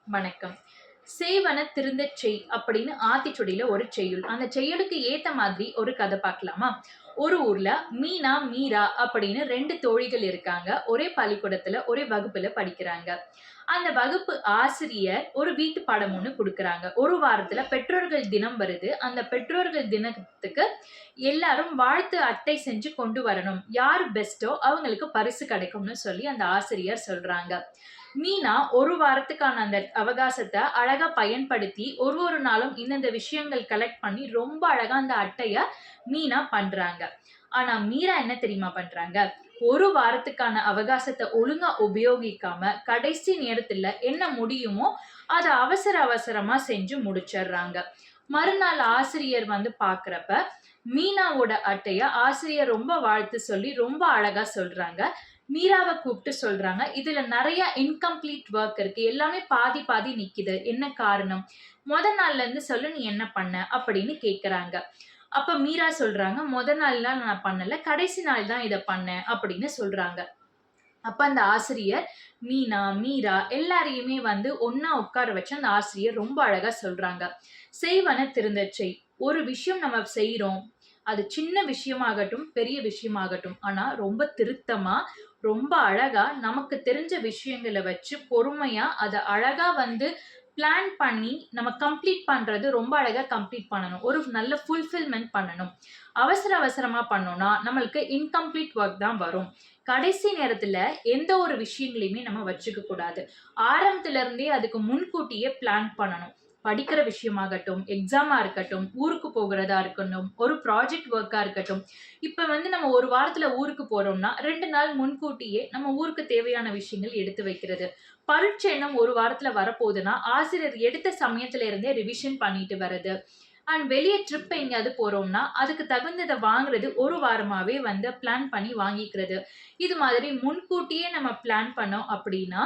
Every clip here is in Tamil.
வணக்கம். "சேவன திருந்தச் செய்" அப்படின்னு ஆத்திச்சூடியில ஒரு செய்யுள். அந்த செய்யுளுக்கு ஏத்த மாதிரி ஒரு கதை பார்க்கலாமா? ஒரு ஊர்ல மீனா, மீரா அப்படின்னு 2 தோழிகள் இருக்காங்க. ஒரே பள்ளிக்கூடத்துல, ஒரே வகுப்புல படிக்கிறாங்க. அந்த வகுப்பு ஆசிரியர் ஒரு வீட்டு பாடம் ஒண்ணு குடுக்குறாங்க. ஒரு வாரத்துல பெற்றோர்கள் தினம் வருது. அந்த பெற்றோர்கள் தினத்துக்கு எல்லாரும் வாழ்த்து அட்டை செஞ்சு கொண்டு வரணும். யார் பெஸ்ட்டோ அவங்களுக்கு பரிசு கிடைக்கும்னு சொல்லி அந்த ஆசிரியர் சொல்றாங்க. மீனா ஒரு வாரத்துக்கான அந்த அவகாசத்த அழகா பயன்படுத்தி, ஒரு நாளும் இந்தந்த விஷயங்கள் கலெக்ட் பண்ணி, ரொம்ப அழகா அந்த அட்டைய மீனா பண்றாங்க. ஆனா மீரா என்ன தெரியுமா பண்றாங்க? ஒரு வாரத்துக்கான அவகாசத்த ஒழுங்கா உபயோகிக்காம, கடைசி நேரத்துல என்ன முடியுமோ, அத அவசர அவசரமா செஞ்சு முடிச்சர்றாங்க. மறுநாள் ஆசிரியர் வந்து பார்க்கிறப்ப, மீனாவோட அட்டைய ஆசிரியர் ரொம்ப வாழ்த்து சொல்லி, ரொம்ப அழகா சொல்றாங்க. மீராவ கூப்பிட்டு சொல்றாங்க, "இதுல நெறைய இன்கம்ப்ளீட் வொர்க் இருக்கு. எல்லாமே பாதி பாதி நிக்குது. என்ன காரணம்? மொத நாள்ல இருந்து சொல்லு நீ என்ன பண்ண?" அப்படின்னு கேட்கறாங்க. அப்ப மீரா சொல்றாங்க, "மொத நாள்லாம் நான் பண்ணல. கடைசி நாள் தான் இத பண்ணேன்." அப்படின்னு சொல்றாங்க. அப்ப அந்த ஆசிரியர் மீனா, மீரா எல்லாரையுமே வந்து ஒண்ணா உட்கார வச்சு அந்த ஆசிரியர் ரொம்ப அழகா சொல்றாங்க. "செய்வன திருந்தச் செய்." ஒரு விஷயம் நம்ம செய்றோம். அது சின்ன விஷயமாகட்டும், பெரிய விஷயமாகட்டும். ஆனா ரொம்ப திருத்தமா, ரொம்ப அழகா நமக்கு தெரிஞ்ச விஷயங்கள வச்சு பொறுமையா அத அழகா வந்து பிளான் பண்ணி நம்ம கம்ப்ளீட் பண்றது ரொம்ப அழகா கம்ப்ளீட் பண்ணணும். ஒரு நல்ல ஃபுல்ஃபில்மென்ட் பண்ணணும். அவசர அவசரமா பண்ணோம்னா, நம்மளுக்கு இன்கம்ப்ளீட் வொர்க் தான் வரும். கடைசி நேரத்துல எந்த ஒரு விஷயங்களையுமே நம்ம வச்சுக்க கூடாது. ஆரம்பத்துல இருந்தே அதுக்கு முன்கூட்டியே பிளான் பண்ணணும். படிக்கிற விஷயமாகட்டும், எக்ஸாமா இருக்கட்டும், ஊருக்கு போகிறதா இருக்கட்டும், ஒரு ப்ராஜெக்ட் ஒர்க்கா இருக்கட்டும். இப்ப வந்து நம்ம 1 வாரத்துல ஊருக்கு போறோம்னா, 2 நாள் முன்கூட்டியே நம்ம ஊருக்கு தேவையான விஷயங்கள் எடுத்து வைக்கிறது. பரீட்சை இன்னும் 1 வாரத்துல வரப்போதுன்னா, ஆசிரியர் எடுத்த சமயத்துல இருந்தே ரிவிஷன் பண்ணிட்டு வர்றது. அண்ட் வெளிய ட்ரிப் எங்கேயாவது போறோம்னா, அதுக்கு தகுந்தத வாங்குறது 1 வாரமாவே வந்து பிளான் பண்ணி வாங்கிக்கிறது. இது மாதிரி முன்கூட்டியே நம்ம பிளான் பண்ணோம் அப்படின்னா,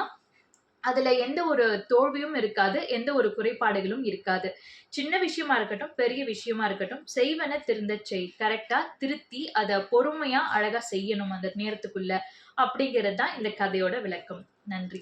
அதுல எந்த ஒரு தோல்வியும் இருக்காது. எந்த ஒரு குறைபாடுகளும் இருக்காது. சின்ன விஷயமா இருக்கட்டும், பெரிய விஷயமா இருக்கட்டும், செய்வன திருந்தச் செய். கரெக்ட்டா திருத்தி அத பொறுமையா, அழகா செய்யணும் அந்த நேரத்துக்குள்ள. அப்படிங்கிறது தான் இந்த கதையோட விளக்கம். நன்றி.